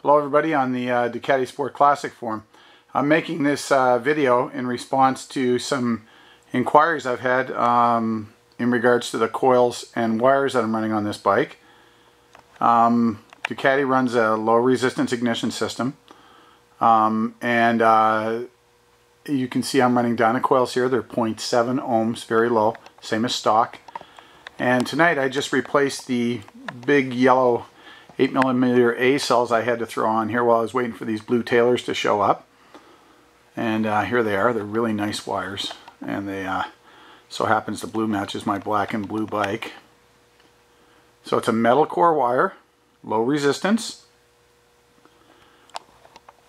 Hello everybody on the Ducati Sport Classic forum. I'm making this video in response to some inquiries I've had in regards to the coils and wires that I'm running on this bike. Ducati runs a low resistance ignition system, and you can see I'm running Dyna coils here. They're 0.7 ohms, very low, same as stock. And tonight I just replaced the big yellow 8mm A cells I had to throw on here while I was waiting for these blue tailors to show up. And here they are. They're really nice wires, and they so happens the blue matches my black and blue bike. So it's a metal core wire, low resistance,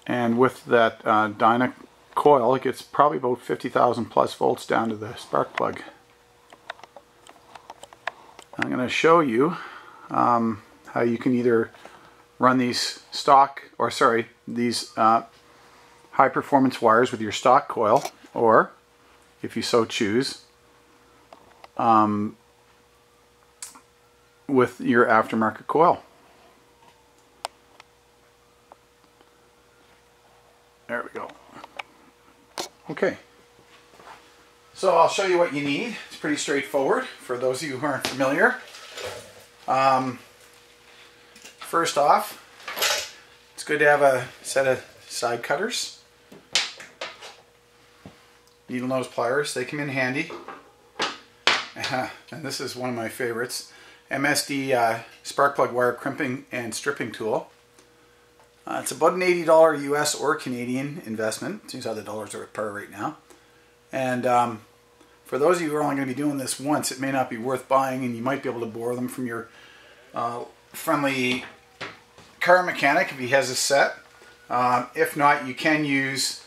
and with that Dyna coil it gets probably about 50,000 plus volts down to the spark plug. I'm going to show you how you can either run these these high performance wires with your stock coil, or if you so choose with your aftermarket coil. There we go. Okay, so I'll show you what you need. It's pretty straightforward for those of you who aren't familiar. First off, it's good to have a set of side cutters. Needle nose pliers, they come in handy. And this is one of my favorites. MSD spark plug wire crimping and stripping tool. It's about an $80 US or Canadian investment. Seems how the dollars are at par right now. And for those of you who are only going to be doing this once, it may not be worth buying, and you might be able to borrow them from your friendly car mechanic if he has a set. If not, you can use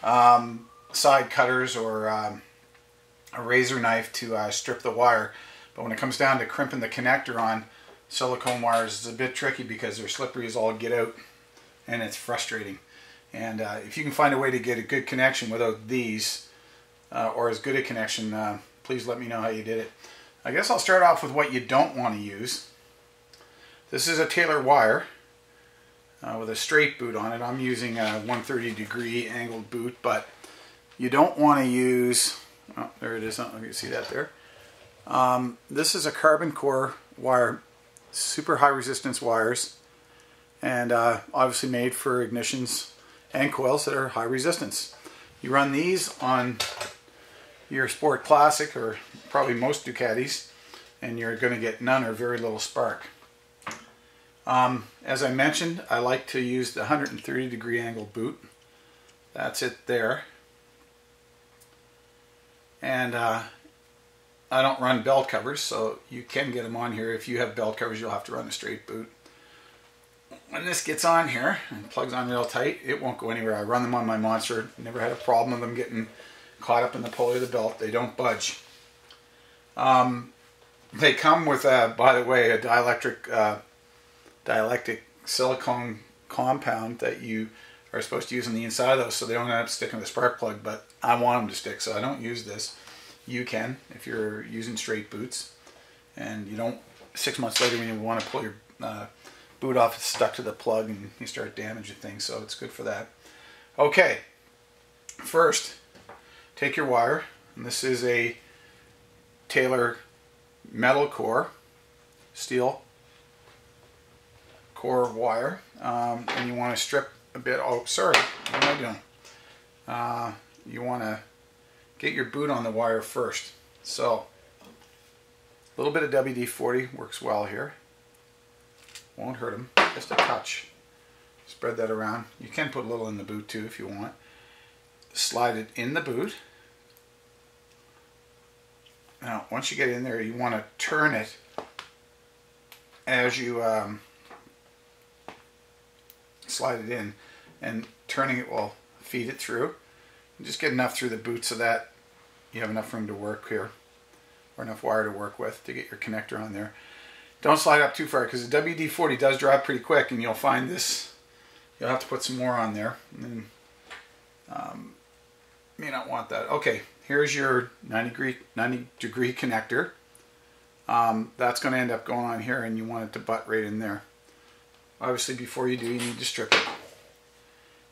side cutters or a razor knife to strip the wire. But when it comes down to crimping the connector on silicone wires, it's a bit tricky because they're slippery as all get out, and it's frustrating. And if you can find a way to get a good connection without these, or as good a connection, please let me know how you did it. I guess I'll start off with what you don't want to use. This is a Taylor wire with a straight boot on it. I'm using a 130 degree angled boot, but you don't want to use, oh, there it is, oh, you can see that there. This is a carbon core wire, super high resistance wires, and obviously made for ignitions and coils that are high resistance. You run these on your Sport Classic, or probably most Ducatis, and you're going to get none or very little spark. As I mentioned, I like to use the 130 degree angle boot. That's it there. And I don't run belt covers, so you can get them on here. If you have belt covers, you'll have to run a straight boot. When this gets on here and plugs on real tight, it won't go anywhere. I run them on my Monster. Never had a problem with them getting caught up in the pulley of the belt. They don't budge. They come with, by the way, a dielectric silicone compound that you are supposed to use on the inside of those, so they don't end up sticking to the spark plug, but I want them to stick, so I don't use this. You can if you're using straight boots, and you don't, 6 months later when you want to pull your boot off, it's stuck to the plug and you start damaging things, so it's good for that. Okay, first take your wire, and this is a Taylor metal core, steel core wire, and you want to strip a bit. Oh, sorry, what am I doing? You want to get your boot on the wire first. So a little bit of WD-40 works well here. Won't hurt them, just a touch. Spread that around. You can put a little in the boot too if you want. Slide it in the boot. Now once you get in there, you want to turn it as you slide it in, and turning it will feed it through. And just get enough through the boot so that you have enough room to work here, or enough wire to work with to get your connector on there. Don't slide up too far, because the WD-40 does dry pretty quick, and you'll find this, you'll have to put some more on there, and then may not want that. Okay, here's your 90 degree connector. That's going to end up going on here, and you want it to butt right in there. obviously before you do, you need to strip it.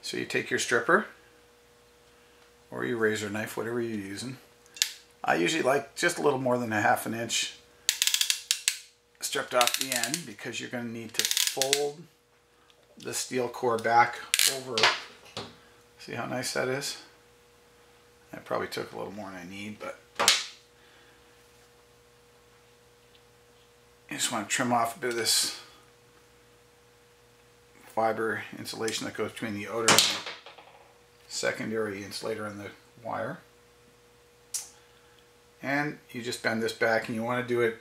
So you take your stripper or your razor knife, whatever you're using. I usually like just a little more than a ½ inch stripped off the end, because you're going to need to fold the steel core back over. See how nice that is? That probably took a little more than I need, but you just want to trim off a bit of this fiber insulation that goes between the outer and the secondary insulator and the wire. And you just bend this back, and you want to do it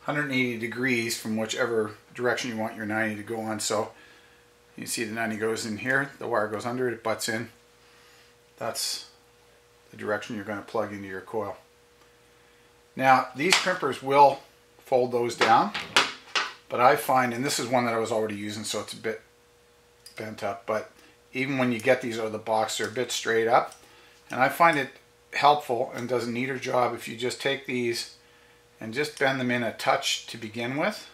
180 degrees from whichever direction you want your 90 to go on. So you see the 90 goes in here, the wire goes under it, it butts in. That's the direction you're going to plug into your coil. Now these crimpers will fold those down, but I find, and this is one that I was already using, so it's a bit bent up, but even when you get these out of the box, they're a bit straight up, and I find it helpful and does a neater job if you just take these and just bend them in a touch to begin with,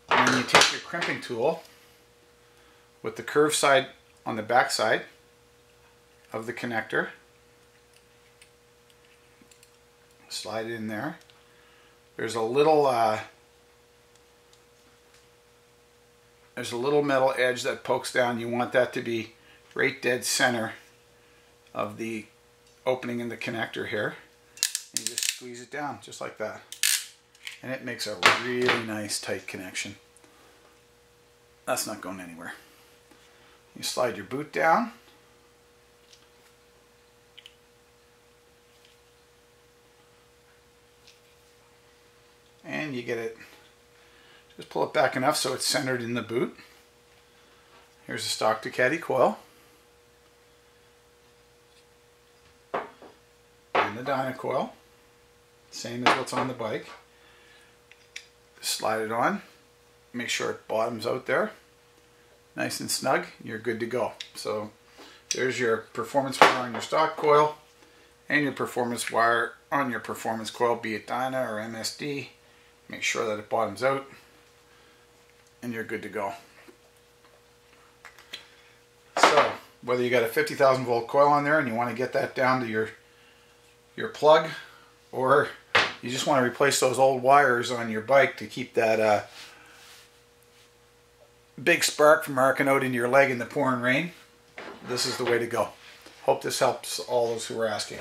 and then you take your crimping tool with the curved side on the back side of the connector, slide it in there. There's a little metal edge that pokes down. You want that to be right dead center of the opening in the connector here. And you just squeeze it down just like that, and it makes a really nice tight connection. That's not going anywhere. You slide your boot down, and you get it, just pull it back enough so it's centered in the boot. Here's a stock Ducati coil and the dyno coil, same as what's on the bike. Slide it on, make sure it bottoms out there nice and snug, you're good to go. So there's your performance wire on your stock coil and your performance wire on your performance coil, be it dyno or MSD. Make sure that it bottoms out and you're good to go. So whether you got a 50,000 volt coil on there and you want to get that down to your plug, or you just want to replace those old wires on your bike to keep that big spark from arcing out into your leg in the pouring rain, this is the way to go. Hope this helps all those who are asking.